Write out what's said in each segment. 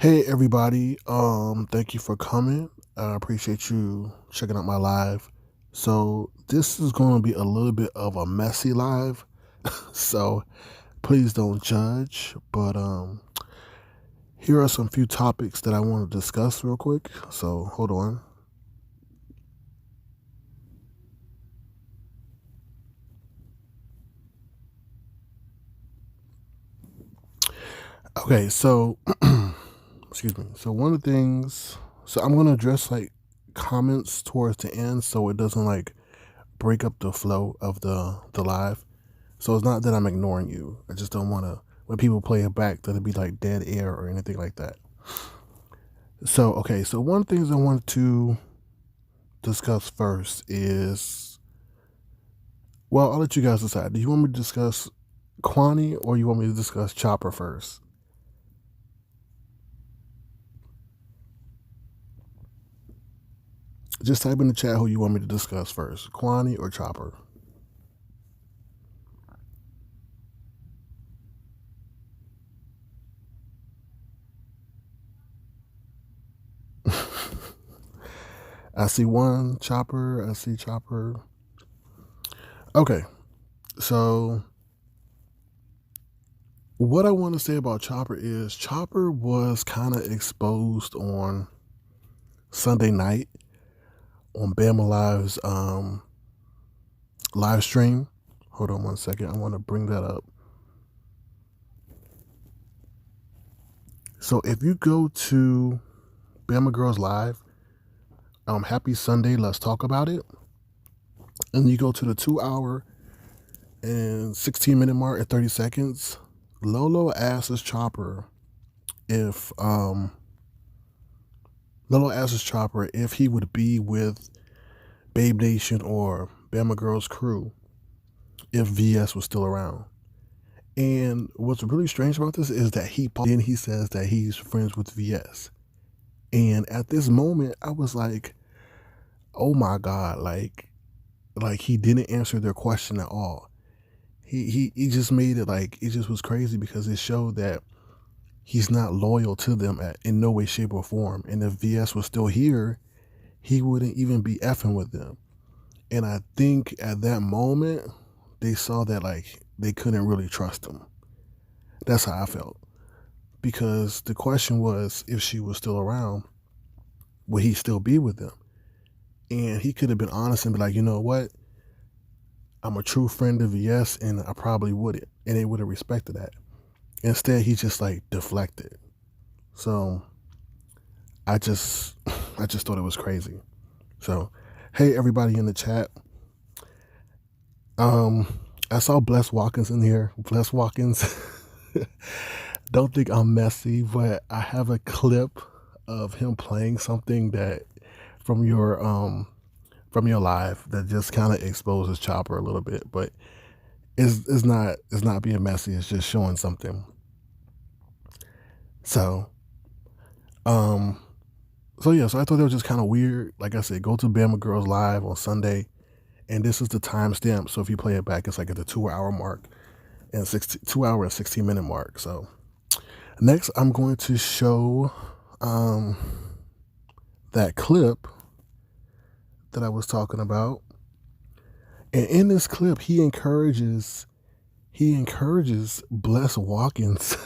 Hey everybody, thank you for coming. I appreciate you checking out my live. So this is going to be a little bit of a messy live, so please don't judge. But here are some few topics that I want to discuss real quick. So hold on. Okay, so excuse me. So one of the things, so I'm going to address like comments towards the end, so it doesn't like break up the flow of the live. So it's not that I'm ignoring you. I just don't want to, when people play it back, that it'd be like dead air or anything like that. So, okay, so one of the things I want to discuss first is, well, I'll let you guys decide. Do you want me to discuss Quani or you want me to discuss Chopper first? Just type in the chat who you want me to discuss first, Quani or Chopper. I see one Chopper. I see Chopper. Okay, so what I want to say about Chopper is Chopper was kind of exposed on Sunday night on Bama Live's live stream. Hold on one second. I want to bring that up. So if you go to Bama Girls Live, Happy Sunday, let's talk about it. And you go to the 2 hour and 16-minute mark at 30 seconds. Lolo asks Chopper if he would be with Babe Nation or Bama Girls crew if VS was still around. And what's really strange about this is that he says that he's friends with VS. And at this moment, I was like, oh my God, like he didn't answer their question at all. He just made it like it just was crazy because it showed that he's not loyal to them in no way, shape, or form. And if VS was still here, he wouldn't even be effing with them. And I think at that moment, they saw that like they couldn't really trust him. That's how I felt. Because the question was if she was still around, would he still be with them? And he could have been honest and be like, you know what? I'm a true friend of VS and I probably wouldn't. And they would have respected that. Instead, he just like deflected. So I just I just thought it was crazy. So hey everybody in the chat. I saw Bless Watkins in here. Bless Watkins. Don't think I'm messy, but I have a clip of him playing something that from your live that just kind of exposes Chopper a little bit, but it's not being messy. It's just showing something. So so yeah, so I thought that was just kind of weird. Like I said, go to Bama Girls Live on Sunday, and this is the timestamp. So if you play it back, it's like at the 2 hour mark and 2 hour and 16-minute mark. So next, I'm going to show that clip that I was talking about, and in this clip, he encourages Bless Watkins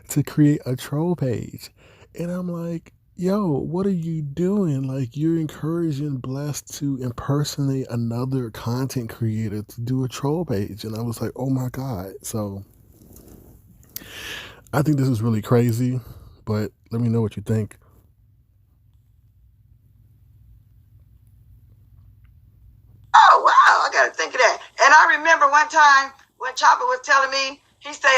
to create a troll page, and I'm like, yo, what are you doing? Like, you're encouraging Bless to impersonate another content creator to do a troll page. And I was like, oh my God. So I think this is really crazy, but let me know what you think. Oh wow, I gotta think of that. And I remember one time when Chopper was telling me, he said,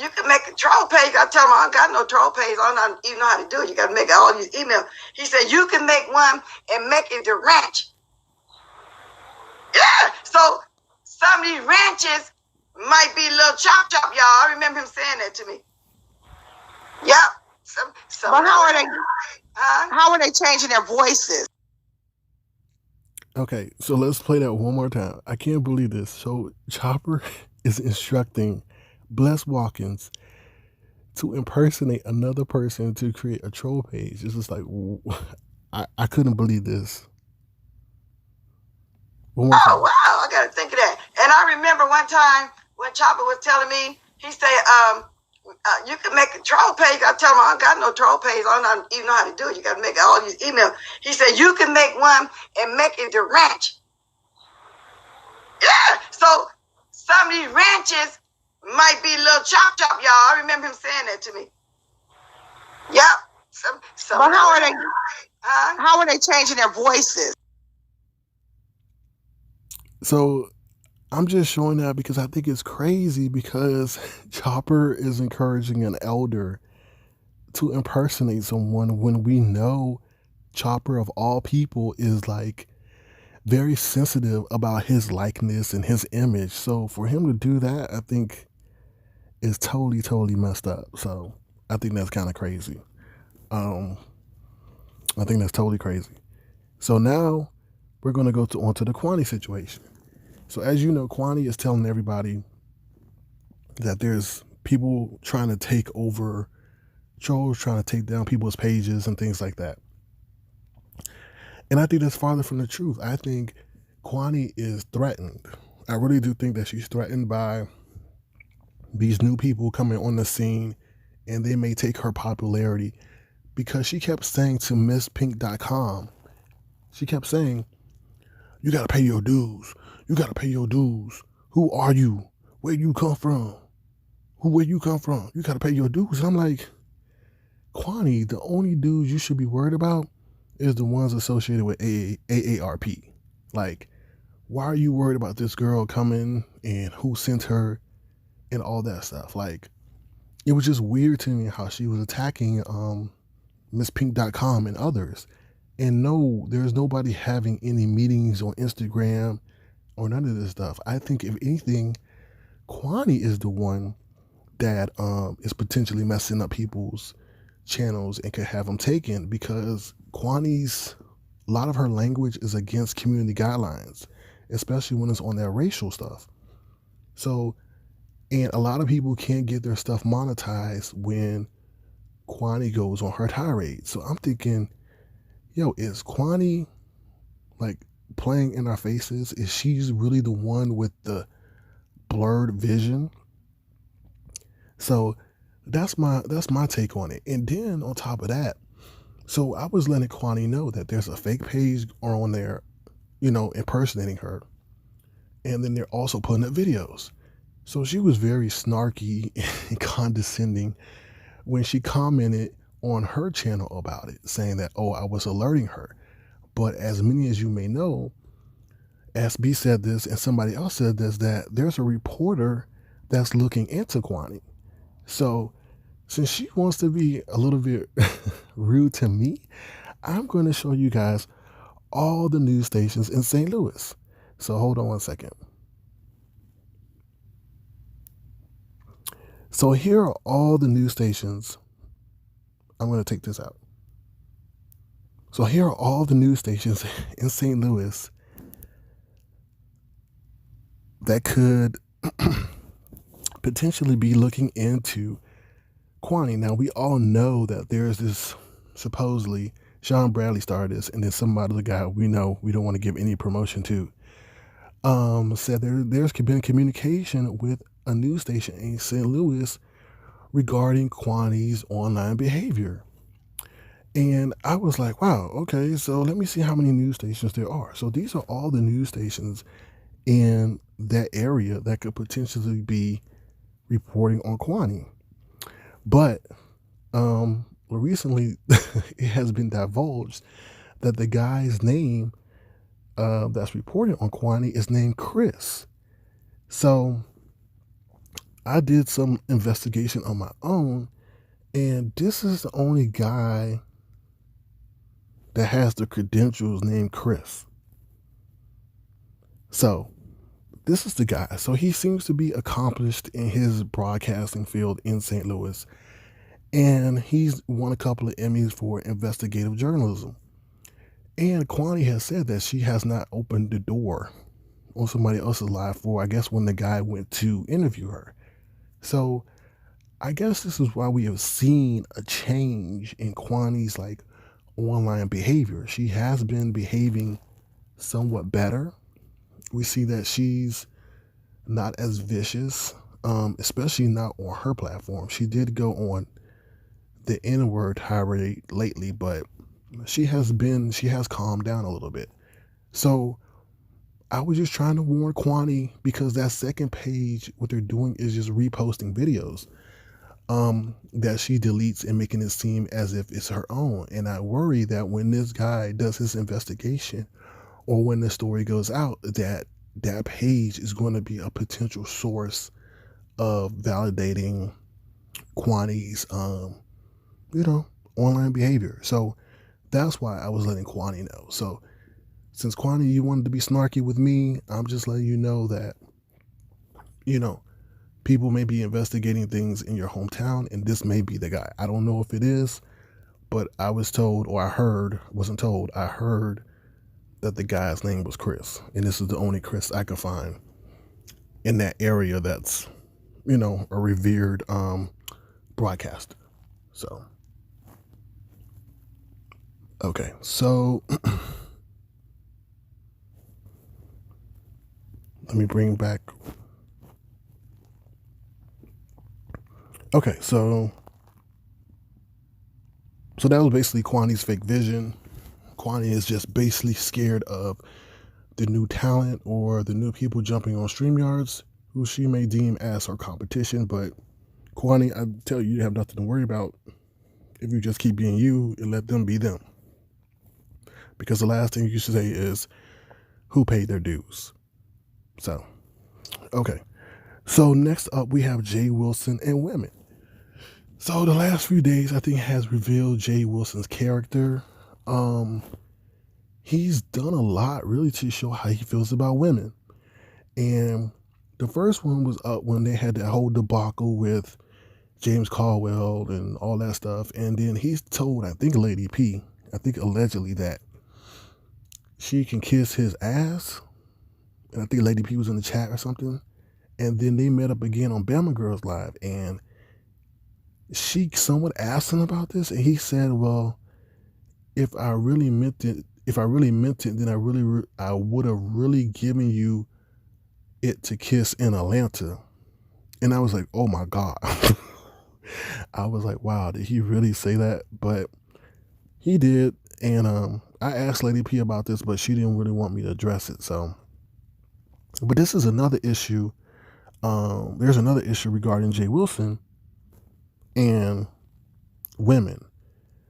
you can make a troll page. I tell him I don't got no troll page. I don't even know how to do it. You gotta make all these emails. He said you can make one and make it the ranch. Yeah. So some of these ranches might be a little chop, y'all. I remember him saying that to me. Yep. But how are they changing their voices? Okay, so let's play that one more time. I can't believe this. So Chopper is instructing Bless Watkins to impersonate another person to create a troll page. It's just like, I couldn't believe this. Oh, wow, I got to think of that. And I remember one time when Chopper was telling me, he said, you can make a troll page. I tell him, I don't got no troll page. I don't even know how to do it. You got to make all these emails. He said, you can make one and make it the ranch. Yeah. So some of these ranches might be a little chop, y'all. I remember him saying that to me. Yep. But how are they changing their voices? So I'm just showing that because I think it's crazy because Chopper is encouraging an elder to impersonate someone when we know Chopper of all people is like very sensitive about his likeness and his image. So for him to do that, I think is totally messed up. So I think that's kind of crazy. I think that's totally crazy. So now we're going to go onto the Quani situation. So as you know, Quani is telling everybody that there's people trying to take over, trolls trying to take down people's pages and things like that. And I think that's farther from the truth. I think Quani is threatened. I really do think that she's threatened by these new people coming on the scene, and they may take her popularity because she kept saying to MissPink.com, she kept saying, you got to pay your dues. You got to pay your dues. Who are you? Where you come from? Where you come from? You got to pay your dues. And I'm like, Quani, the only dues you should be worried about is the ones associated with AARP. Like, why are you worried about this girl coming and who sent her and all that stuff? Like, it was just weird to me how she was attacking MissPink.com and others. And no, there's nobody having any meetings on Instagram or none of this stuff. I think if anything, Quani is the one that is potentially messing up people's channels and could have them taken, because Quani's, a lot of her language is against community guidelines, especially when it's on that racial stuff. So, and a lot of people can't get their stuff monetized when Quani goes on her tirade. So I'm thinking, yo, is Quani like playing in our faces? Is she really the one with the blurred vision? So that's my take on it. And then on top of that, so I was letting Quani know that there's a fake page on there, impersonating her. And then they're also putting up videos. So she was very snarky and condescending when she commented on her channel about it, saying that, oh, I was alerting her. But as many as you may know, SB said this and somebody else said this, that there's a reporter that's looking into Quani. So since she wants to be a little bit rude to me, I'm going to show you guys all the news stations in St. Louis. So hold on one second. So here are all the news stations. I'm going to take this out. So here are all the news stations in St. Louis that could potentially be looking into Quani. Now, we all know that there's this, supposedly, Sean Bradley started this, and then some other guy we know we don't want to give any promotion to, said there's been communication with a news station in St. Louis regarding Quani's online behavior. And I was like, wow, okay, so let me see how many news stations there are. So these are all the news stations in that area that could potentially be reporting on Quani. But recently it has been divulged that the guy's name that's reporting on Quani is named Chris. So I did some investigation on my own, and this is the only guy that has the credentials named Chris. So this is the guy. So he seems to be accomplished in his broadcasting field in St. Louis, and he's won a couple of Emmys for investigative journalism. And Quani has said that she has not opened the door on somebody else's live for, I guess, when the guy went to interview her. So I guess this is why we have seen a change in Quani's like online behavior. She has been behaving somewhat better. We see that she's not as vicious, especially not on her platform. She did go on the N-word tirade lately, but she has calmed down a little bit. So I was just trying to warn Quani because that second page, what they're doing is just reposting videos that she deletes and making it seem as if it's her own. And I worry that when this guy does his investigation or when the story goes out, that page is going to be a potential source of validating Quani's, online behavior. So that's why I was letting Quani know. So since Quani, you wanted to be snarky with me, I'm just letting you know that, people may be investigating things in your hometown, and this may be the guy. I don't know if it is, but I was told, or I heard that the guy's name was Chris, and this is the only Chris I could find in that area that's, a revered broadcaster. So, okay, so let me bring back. Okay, so that was basically Quani's fake vision. Quani is just basically scared of the new talent or the new people jumping on StreamYards, who she may deem as her competition. But Quani, I tell you, you have nothing to worry about if you just keep being you and let them be them. Because the last thing you should say is who paid their dues. So, okay. So next up, we have Jay Wilson and women. So the last few days, I think, has revealed Jay Wilson's character. He's done a lot, really, to show how he feels about women. And the first one was up when they had that whole debacle with James Colwell and all that stuff. And then he's told, I think, Lady P, allegedly that she can kiss his ass. And I think Lady P was in the chat or something. And then they met up again on Bama Girls Live, and she somewhat asked him about this, and he said, well, if I really meant it, then I would have really given you it to kiss in Atlanta. And I was like, oh my God. I was like, wow, did he really say that? But he did. And I asked Lady P about this, but she didn't really want me to address it. So, but this is another issue. There's another issue regarding Jay Wilson and women.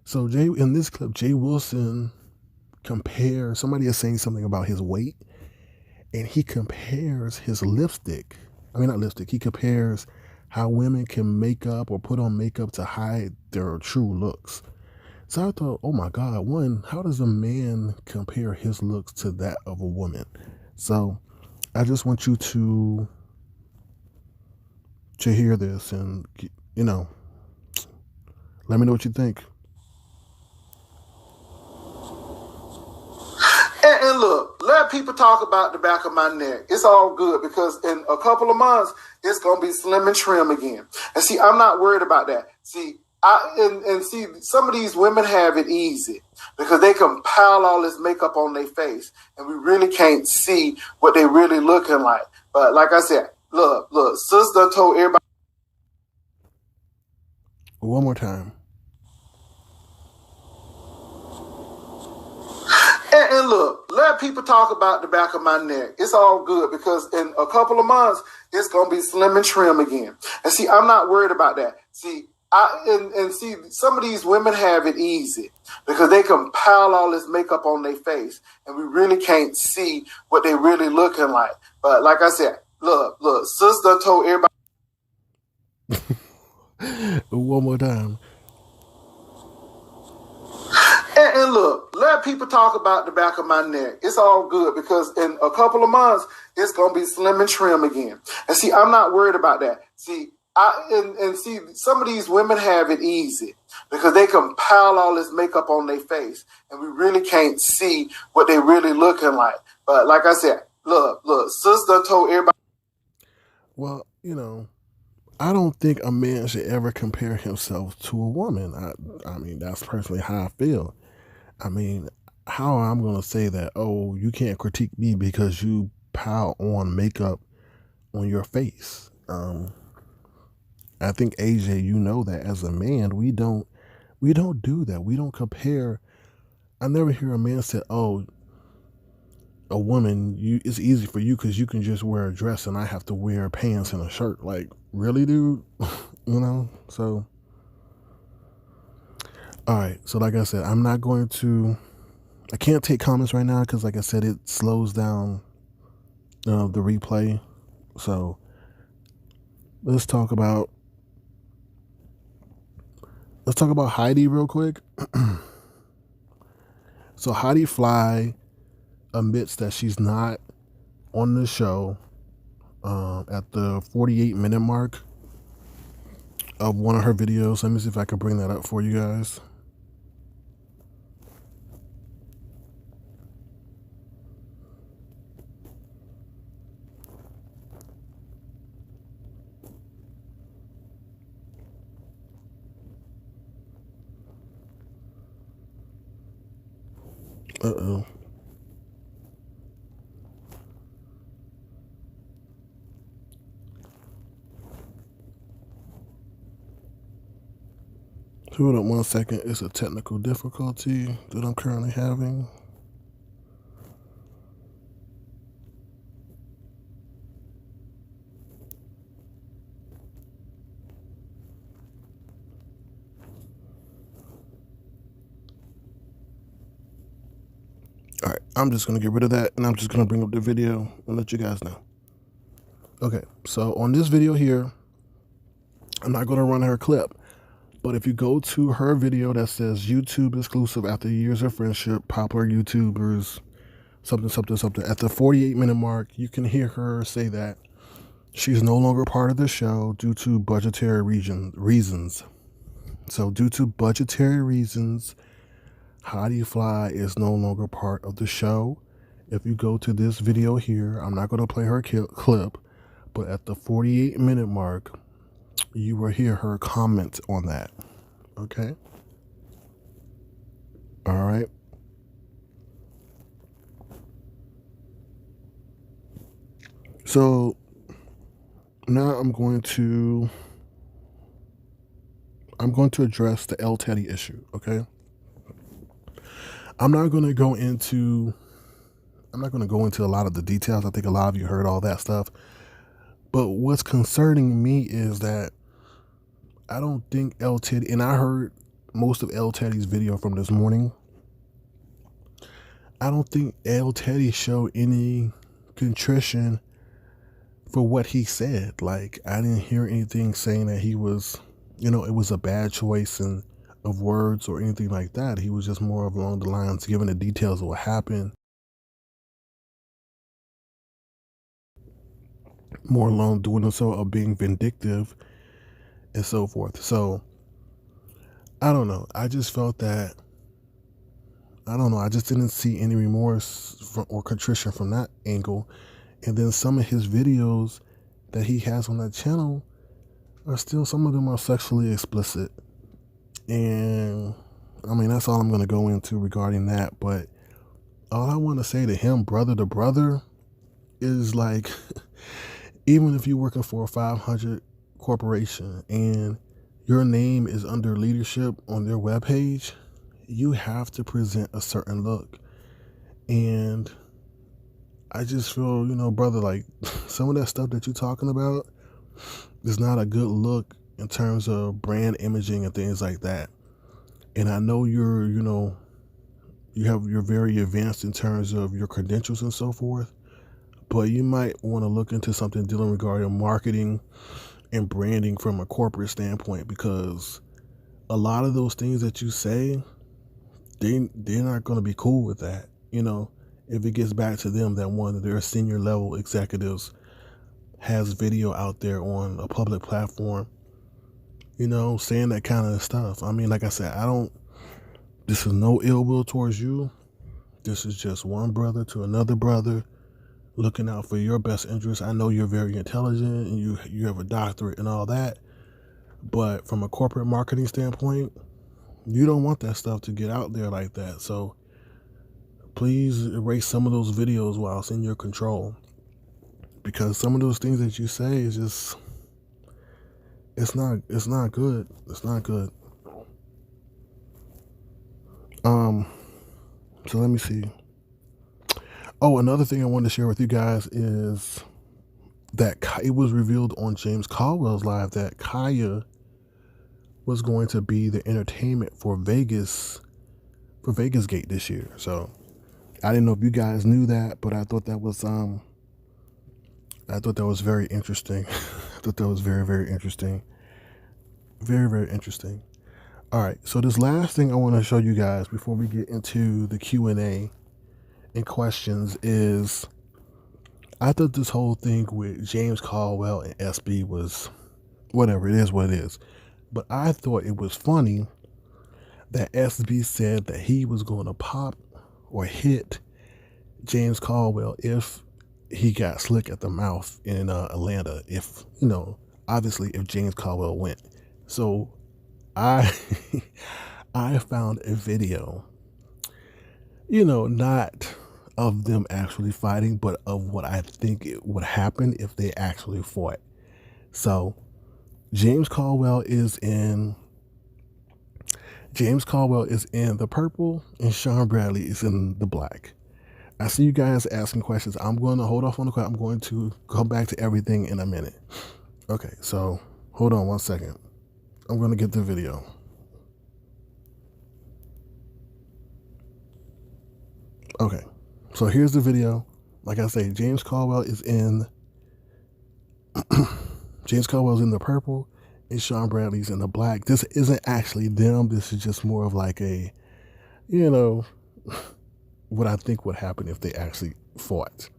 So in this clip, Jay Wilson somebody is saying something about his weight, and he compares his lipstick. Not lipstick. He compares how women can make up or put on makeup to hide their true looks. So I thought, oh my God, one, how does a man compare his looks to that of a woman? So I just want you to hear this and, let me know what you think. And look, let people talk about the back of my neck. It's all good because in a couple of months, it's going to be slim and trim again. And see, I'm not worried about that. See, see, some of these women have it easy because they can pile all this makeup on their face and we really can't see what they really looking like. But like I said, look, sister told everybody. One more time. And look, let people talk about the back of my neck. It's all good because in a couple of months, it's going to be slim and trim again. And see, I'm not worried about that. See, see, some of these women have it easy because they can pile all this makeup on their face and we really can't see what they really looking like. But like I said, look, sister told everybody. One more time. And look, let people talk about the back of my neck. It's all good because in a couple of months, it's going to be slim and trim again. And see, I'm not worried about that. See, see, some of these women have it easy because they can pile all this makeup on their face and we really can't see what they really looking like. But like I said, look, sister told everybody. Well, I don't think a man should ever compare himself to a woman. I mean, that's personally how I feel. I mean, how I'm going to say that, oh, you can't critique me because you pile on makeup on your face. I think AJ, you know that as a man, we don't do that. We don't compare. I never hear a man say, "Oh, a woman, it's easy for you because you can just wear a dress and I have to wear pants and a shirt." Like, really, dude? So, all right. So, like I said, I'm not going to. I can't take comments right now because, like I said, it slows down the replay. So, let's talk about Heidi real quick. So Heidi Fly admits that she's not on the show at the 48-minute mark of one of her videos. Let me see if I can bring that up for you guys. Uh-oh. Hold on 1 second. It's a technical difficulty that I'm currently having. All right, I'm just going to get rid of that, and I'm just going to bring up the video and let you guys know. Okay, so on this video here, I'm not going to run her clip, but if you go to her video that says YouTube exclusive after years of friendship, popular YouTubers, something, something, something, at the 48-minute mark, you can hear her say that she's no longer part of the show due to budgetary reasons. So due to budgetary reasons, Heidi Fly is no longer part of the show. If you go to this video here, I'm not going to play her clip, but at the 48-minute mark, you will hear her comment on that. Okay? All right. So now I'm going to address the El Teddy issue, okay? I'm not going to go into a lot of the details. I think a lot of you heard all that stuff. But what's concerning me is that I don't think El Teddy, and I heard most of El Teddy's video from this morning. I don't think El Teddy showed any contrition for what he said. Like, I didn't hear anything saying that he was, it was a bad choice of words or anything like that. He was just more of along the lines giving the details of what happened. More along doing so of being vindictive and so forth. So, I don't know. I just felt that, I just didn't see any remorse or contrition from that angle. And then some of his videos that he has on that channel are still, some of them are sexually explicit. And I mean, that's all I'm going to go into regarding that. But all I want to say to him, brother to brother, is like, even if you're working for a 500 corporation and your name is under leadership on their webpage, you have to present a certain look. And I just feel, brother, like some of that stuff that you're talking about is not a good look in terms of brand imaging and things like that. And I know you're very advanced in terms of your credentials and so forth, but you might want to look into something dealing regarding marketing and branding from a corporate standpoint, because a lot of those things that you say, they're not going to be cool with that. If it gets back to them that one of their senior level executives has video out there on a public platform, saying that kind of stuff. I mean, like I said, this is no ill will towards you. This is just one brother to another brother looking out for your best interests. I know you're very intelligent and you have a doctorate and all that, but from a corporate marketing standpoint, you don't want that stuff to get out there like that. So please erase some of those videos while it's in your control, because some of those things that you say is just, it's not good. It's not good. So let me see. Oh, another thing I wanted to share with you guys is that it was revealed on James Colwell's live that Khia was going to be the entertainment for Vegas Gate this year. So I didn't know if you guys knew that, but I thought that was very interesting. I thought that was very, very interesting. Very, very interesting. All right, so this last thing I want to show you guys before we get into the Q&A and questions is, I thought this whole thing with James Colwell and SB was whatever, it is what it is. But I thought it was funny that SB said that he was going to pop or hit James Colwell if he got slick at the mouth in Atlanta, if, obviously if James Colwell went. So I found a video, not of them actually fighting, but of what I think it would happen if they actually fought. So James Colwell is in the purple and Sean Bradley is in the black. I see you guys asking questions. I'm going to hold off on the question. I'm going to come back to everything in a minute. Okay, so hold on one second. I'm going to get the video. Okay, so here's the video. Like I say, James Colwell's in the purple and Sean Bradley's in the black. This isn't actually them. This is just more of like a, what I think would happen if they actually fought.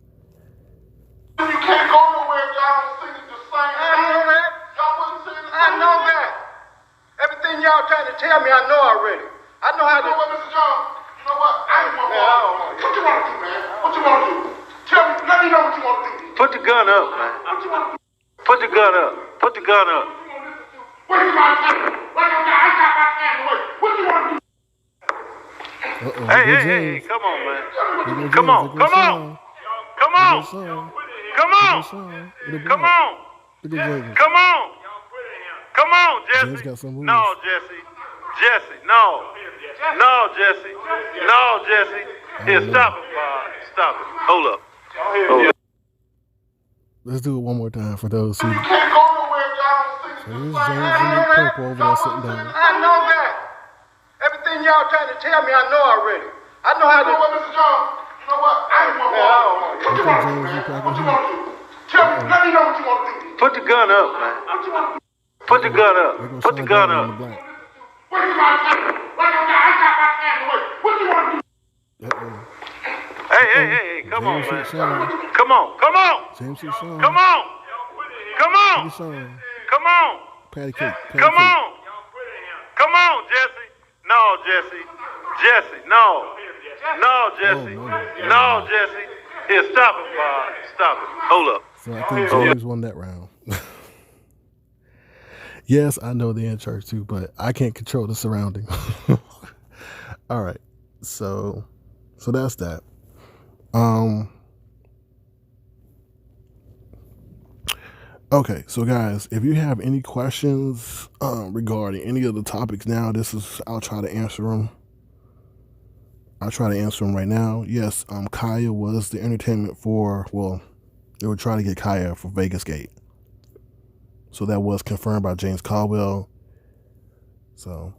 You can't go nowhere if y'all don't sing it the same. I know that. Y'all wouldn't sing it the same. I know that. Everything y'all trying to tell me, I know already. I know how to. You know what, Mr. John? You know what? I ain't want to. What you want to do, man? What you want to do? Tell me. Let me know what you want to do. Put the gun up, man. What you want to do? Put the gun up. Put the gun up. What you want to do? What you want to do? I got my hand away. What you want to do? Hey, come on, man. Come on. Come on. Come on. Come on. Come on. Come on. Come on, Jesse. No, Jesse. Jesse, no. No, Jesse. No, Jesse. Here, stop it, Bob. Stop it. Hold up. Hold up. Let's do it one more time for those who. You can't go nowhere if y'all don't sing it the same. James in the purple over there sitting down. I know that. Everything y'all trying to tell me, I know already. I know how to. You know what, Mr. John? You know what? I ain't want to. What you want to do, man? What you want to do? Tell me. Let me know what you want to do. Put the gun up, man. What you want to do? Put the gun up. Put the gun up. What you want to do? I got my hand away. What you want to do? Hey, come on, man. Come on. James and Sean. Come on. Come on. Come on. Patty cake. Come on. Come on, Jesse. No, Jesse. Jesse, no. No, Jesse. No, Jesse. Here, stop it, Bob. Stop it. Hold up. So I think James won that round. Yes, I know they're in church too, but I can't control the surrounding. All right. So that's that. Okay, so guys, if you have any questions regarding any of the topics now, I'll try to answer them. I'll try to answer them right now. Yes, Khia was the entertainment they were trying to get Khia for Vegas Gate. So that was confirmed by James Colwell. So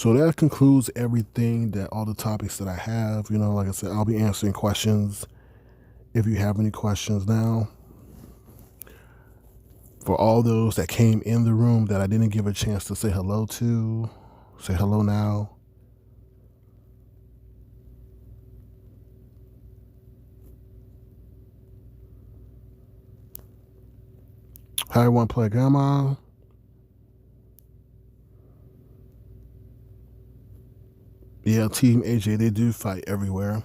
that concludes everything, all the topics that I have. Like I said, I'll be answering questions if you have any questions now. For all those that came in the room that I didn't give a chance to say hello to, say hello now. How you want to play, Grandma? Yeah, Team AJ, they do fight everywhere.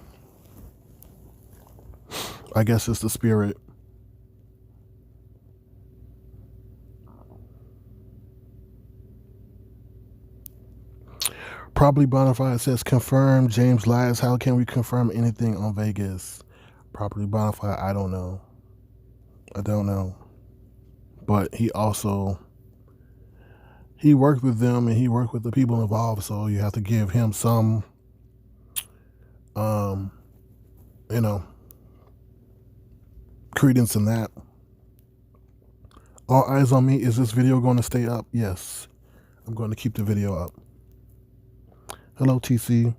I guess it's the spirit. Probably Bonafide says, confirm James lies. How can we confirm anything on Vegas? Probably Bonafide, I don't know. But he worked with them and he worked with the people involved, so you have to give him some, credence in that. All eyes on me. Is this video going to stay up? Yes. I'm going to keep the video up. Hello, TC.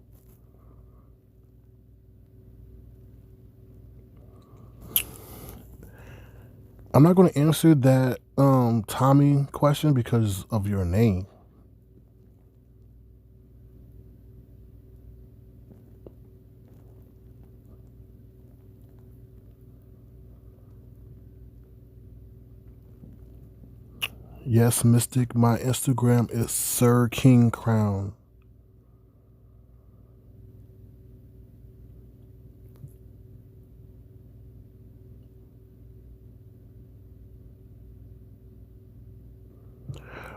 I'm not going to answer that Tommy question because of your name. Yes, Mystic. My Instagram is Sir King Crown.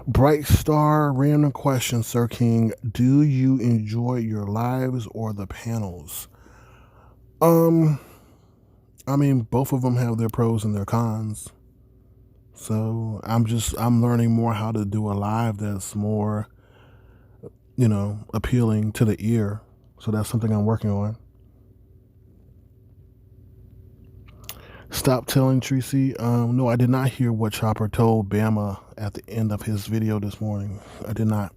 Bright Star, random question, Sir King. Do you enjoy your lives or the panels? I mean, both of them have their pros and their cons. So I'm learning more how to do a live that's more, appealing to the ear. So that's something I'm working on. Stop telling Tracy. No, I did not hear what Chopper told Bama at the end of his video this morning. I did not.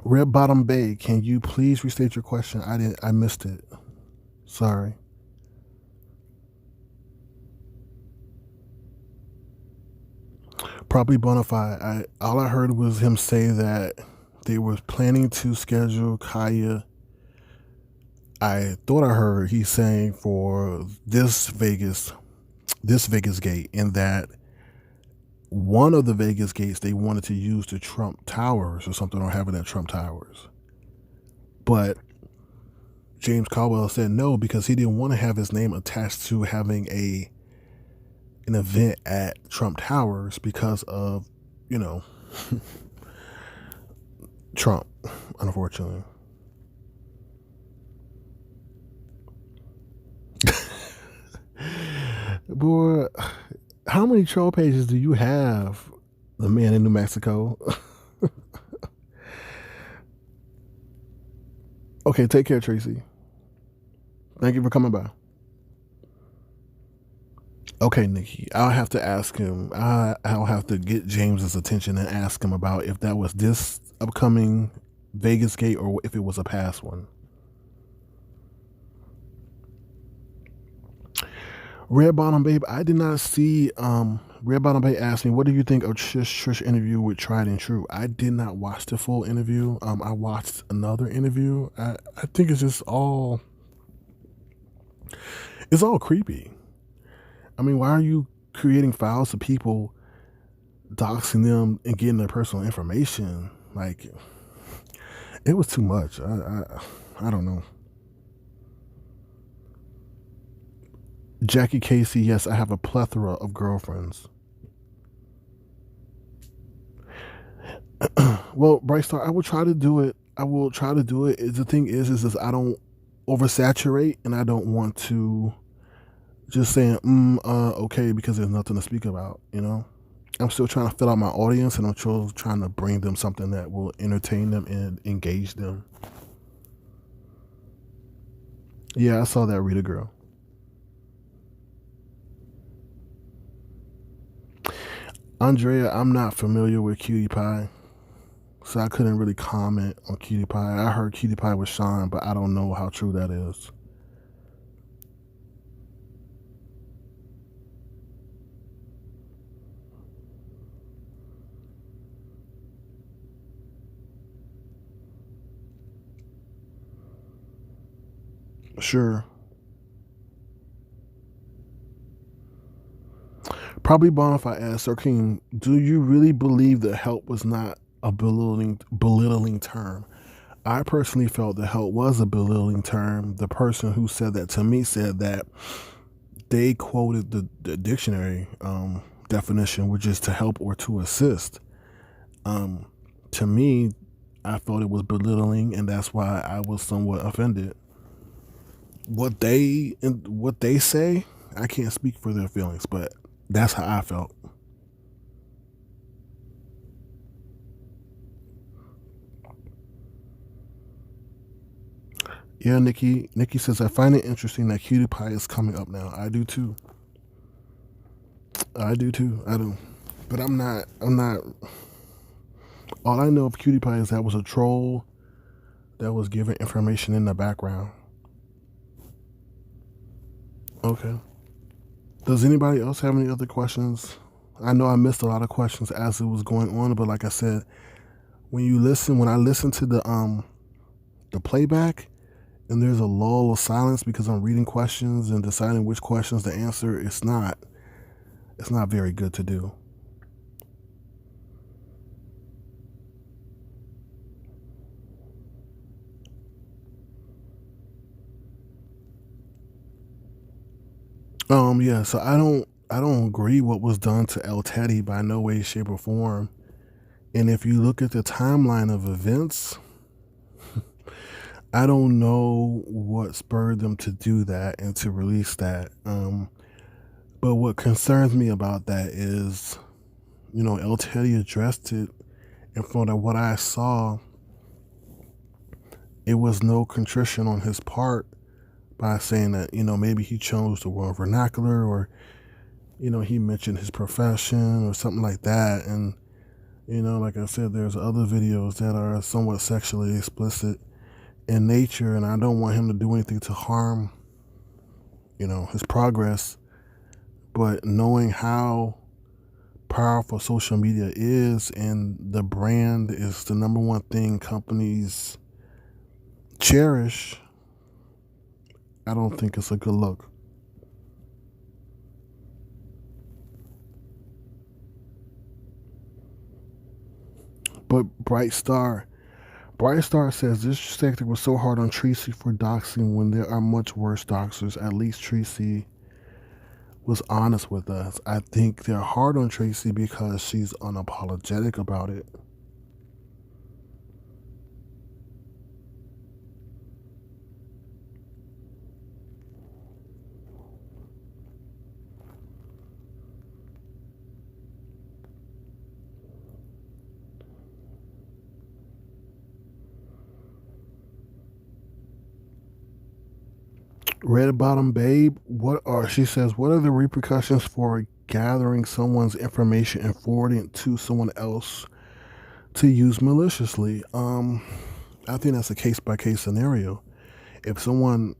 Red Bottom Bay, can you please restate your question? I missed it. Sorry. Probably Bonafide. All I heard was him say that they were planning to schedule Khia. I thought I heard he's saying for this Vegas gate, and that one of the Vegas gates they wanted to use the Trump Towers or something, or have it at Trump Towers. But James Colwell said no because he didn't want to have his name attached to having an event at Trump Towers because of, Trump, unfortunately. Boy, how many troll pages do you have, the man in New Mexico? Okay, take care, Tracy. Thank you for coming by. Okay, Nikki, I'll have to ask him. I'll have to get James's attention and ask him about if that was this upcoming Vegas gate or if it was a past one. Red Bottom Babe, I did not see. Red Bottom Babe asked me, what do you think of Trish interview with Tried and True? I did not watch the full interview. I watched another interview. I think it's just all creepy. I mean, why are you creating files of people, doxing them and getting their personal information? Like, it was too much. I don't know. Jackie Casey, yes, I have a plethora of girlfriends. Well, Bright Star, I will try to do it. The thing is I don't oversaturate, and I don't want to just saying, okay, because there's nothing to speak about, I'm still trying to fill out my audience, and I'm still trying to bring them something that will entertain them and engage them. Yeah, I saw that, Rita girl. Andrea, I'm not familiar with Cutie Pie, so I couldn't really comment on Cutie Pie. I heard Cutie Pie was Sean, but I don't know how true that is. Sure. Probably bomb if I asked, Sir King, do you really believe that help was not a belittling term? I personally felt that help was a belittling term. The person who said that to me said that they quoted the dictionary definition, which is to help or to assist. To me, I thought it was belittling, and that's why I was somewhat offended. What they say, I can't speak for their feelings, but that's how I felt. Yeah, Nikki. Nikki says, I find it interesting that Cutie Pie is coming up now. I do too. I do. But I'm not. All I know of Cutie Pie is that was a troll that was giving information in the background. Okay. Does anybody else have any other questions? I know I missed a lot of questions as it was going on, but like I said, when I listen to the playback, and there's a lull of silence because I'm reading questions and deciding which questions to answer, it's not very good to do. Yeah, so I don't agree what was done to El Teddy by no way, shape, or form. And if you look at the timeline of events, I don't know what spurred them to do that and to release that. But what concerns me about that is, El Teddy addressed it in front of what I saw. It was no contrition on his part by saying that, maybe he chose the word vernacular, or, he mentioned his profession or something like that. And, like I said, there's other videos that are somewhat sexually explicit in nature, and I don't want him to do anything to harm, his progress. But knowing how powerful social media is, and the brand is the number one thing companies cherish, I don't think it's a good look. But Bright Star says this sector was so hard on Tracy for doxing when there are much worse doxers. At least Tracy was honest with us. I think they're hard on Tracy because she's unapologetic about it. Red Bottom Babe, she says, what are the repercussions for gathering someone's information and forwarding it to someone else to use maliciously? I think that's a case-by-case scenario. If someone,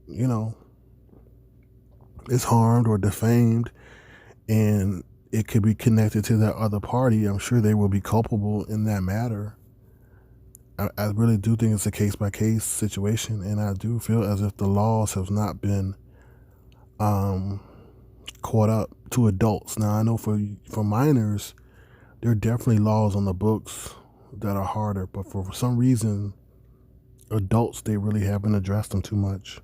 is harmed or defamed and it could be connected to that other party, I'm sure they will be culpable in that matter. I really do think it's a case-by-case situation, and I do feel as if the laws have not been caught up to adults. Now, I know for minors, there are definitely laws on the books that are harder, but for some reason, adults, they really haven't addressed them too much.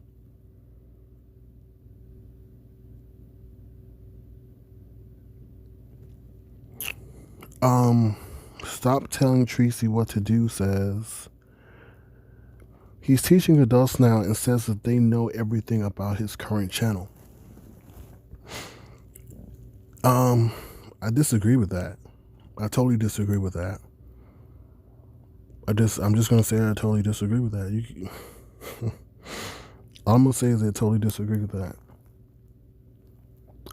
Stop Telling Tracy What to Do says he's teaching adults now and says that they know everything about his current channel. I disagree with that. I totally disagree with that. I'm just gonna say I totally disagree with that. All I'm gonna say is I totally disagree with that.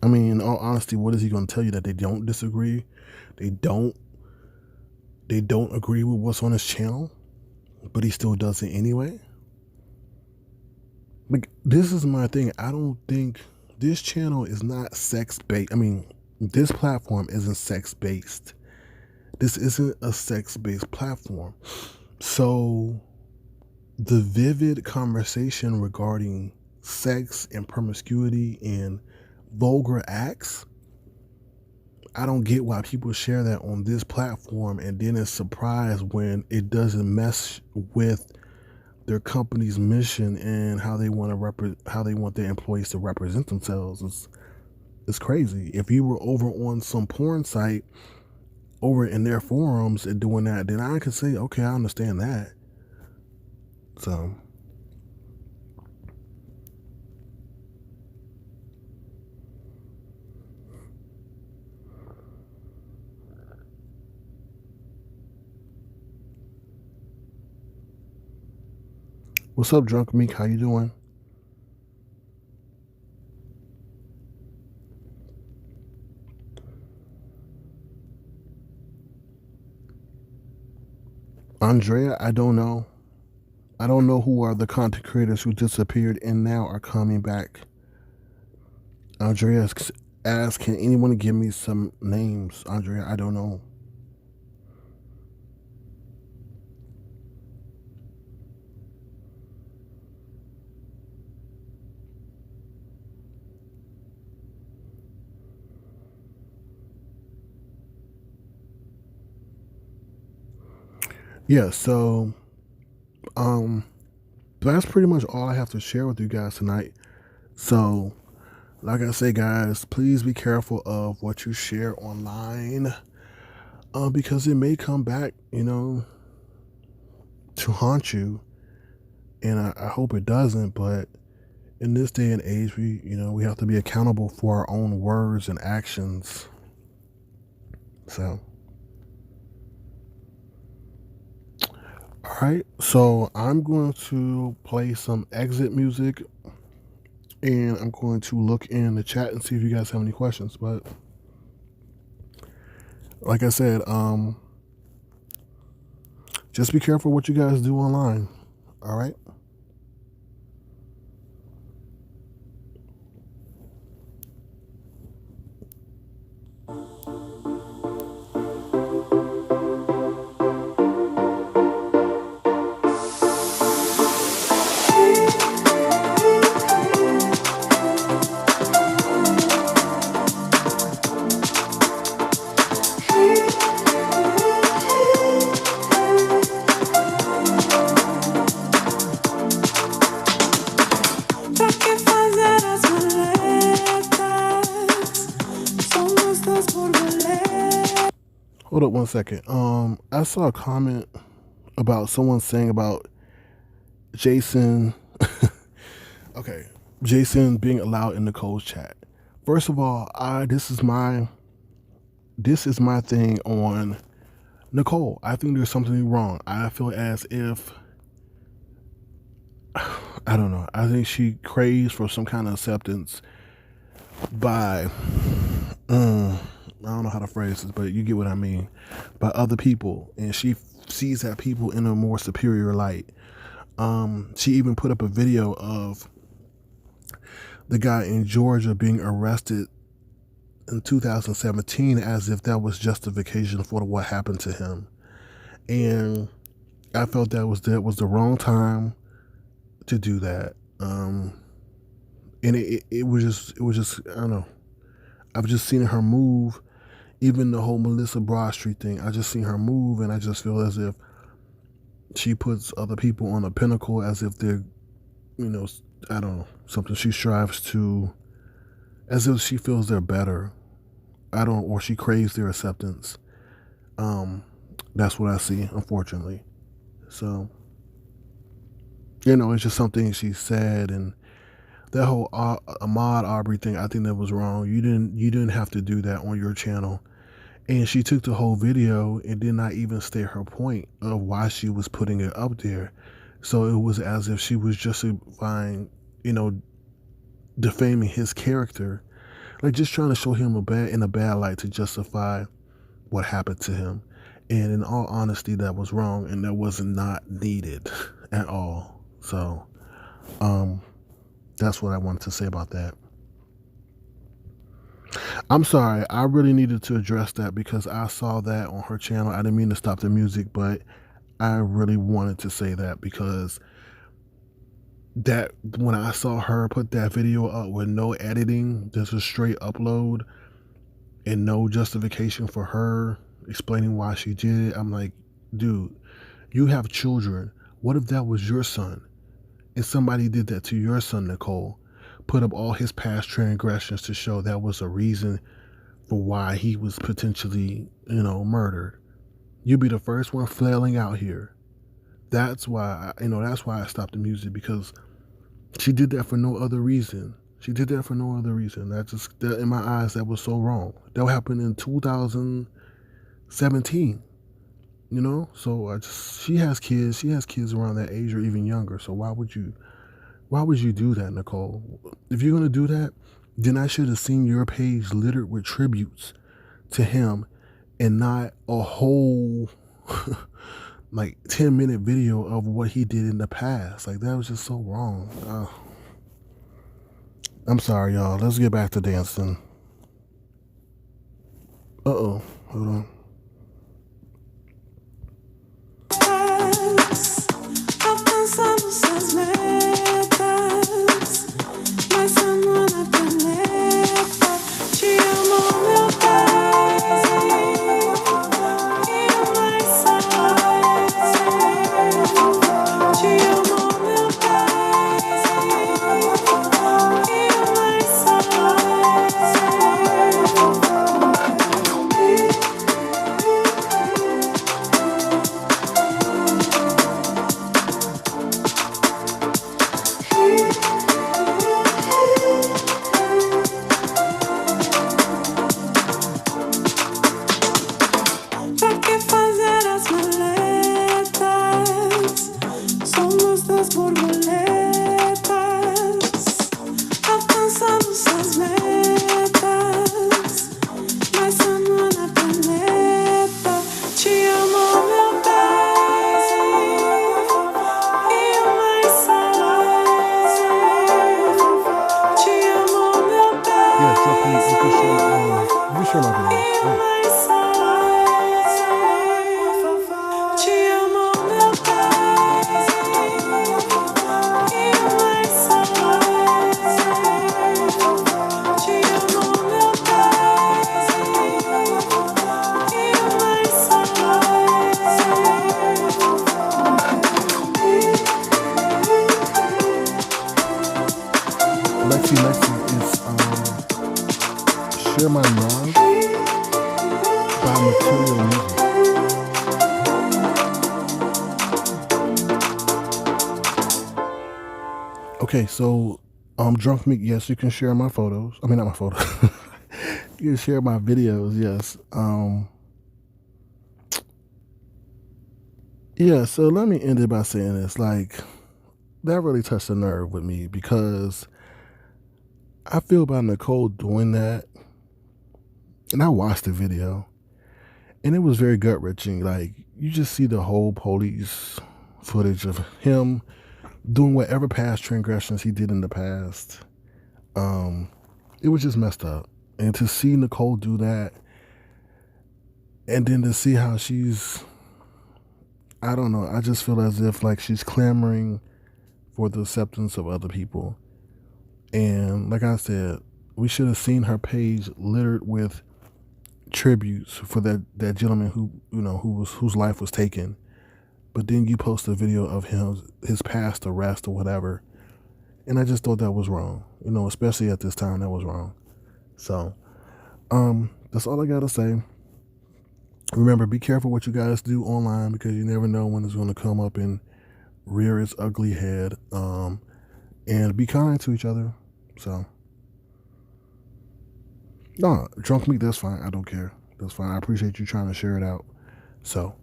I mean, in all honesty, what is he gonna tell you, that they don't disagree? They don't agree with what's on his channel, but he still does it anyway? Like, this is my thing. I don't think this channel is not sex-based. I mean, this platform isn't sex-based. This isn't a sex-based platform. So the vivid conversation regarding sex and promiscuity and vulgar acts, I don't get why people share that on this platform and then is surprised when it doesn't mesh with their company's mission and how they want their employees to represent themselves. It's crazy. If you were over on some porn site over in their forums and doing that, then I could say, okay, I understand that. So what's up, Drunk Meek? How you doing? Andrea, I don't know. I don't know who are the content creators who disappeared and now are coming back. Andrea asked, can anyone give me some names? Andrea, I don't know. Yeah, so that's pretty much all I have to share with you guys tonight. So, like I say, guys, please be careful of what you share online, because it may come back, to haunt you. And I hope it doesn't. But in this day and age, we have to be accountable for our own words and actions. So. All right, so I'm going to play some exit music, and I'm going to look in the chat and see if you guys have any questions. But like I said, just be careful what you guys do online. All right. Hold up 1 second. I saw a comment about someone saying about Jason. Okay, Jason being allowed in Nicole's chat. First of all, this is my thing on Nicole. I think there's something wrong. I feel as if, I don't know. I think she craves for some kind of acceptance by, I don't know how to phrase this, but you get what I mean, by other people, and she sees that people in a more superior light. She even put up a video of the guy in Georgia being arrested in 2017 as if that was justification for what happened to him. And I felt that was the wrong time to do that. And it was just I don't know. I've just seen her move. Even the whole Melissa Broad Street thing, I just seen her move, and I just feel as if she puts other people on a pinnacle as if they're, I don't know, something she strives to, as if she feels they're better. Or she craves their acceptance. That's what I see, unfortunately. So, it's just something she said, and that whole Ahmaud Arbery thing, I think that was wrong. You didn't have to do that on your channel. And she took the whole video and did not even state her point of why she was putting it up there. So it was as if she was justifying, defaming his character, like just trying to show him in a bad light to justify what happened to him. And in all honesty, that was wrong, and that was not needed at all. So, that's what I wanted to say about that. I'm sorry, I really needed to address that because I saw that on her channel. I didn't mean to stop the music, but I really wanted to say that because that when I saw her put that video up with no editing, just a straight upload, and no justification for her explaining why she did it. I'm like, dude, you have children. What if that was your son and somebody did that to your son, Nicole? Put up all his past transgressions to show that was a reason for why he was potentially, murdered. You'd be the first one flailing out here. That's why, that's why I stopped the music, because she did that for no other reason. She did that for no other reason. That in my eyes, that was so wrong. That happened in 2017. So she has kids. She has kids around that age or even younger. So why would you do that, Nicole? If you're gonna do that, then I should have seen your page littered with tributes to him, and not a whole like 10-minute video of what he did in the past. Like, that was just so wrong. I'm sorry, y'all. Let's get back to dancing. Hold on. Share My Love by Material Music. Okay, so Drunk Meek, yes, you can share my photos. I mean, not my photos. You can share my videos, yes. Yeah, so let me end it by saying this. Like, that really touched a nerve with me, because I feel about Nicole doing that. And I watched the video, and it was very gut-wrenching. Like, you just see the whole police footage of him doing whatever past transgressions he did in the past. It was just messed up. And to see Nicole do that, and then to see how she's, I don't know, I just feel as if like she's clamoring for the acceptance of other people. And like I said, we should have seen her page littered with tributes for that gentleman whose life was taken. But then you post a video of his past arrest or whatever, and I just thought that was wrong. Especially at this time, that was wrong. So that's all I gotta say. Remember, be careful what you guys do online, because you never know when it's going to come up and rear its ugly head. And be kind to each other. So no, Drunk Meek, that's fine. I don't care. That's fine. I appreciate you trying to share it out. So,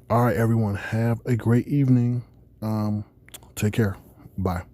all right, everyone, have a great evening. Take care. Bye.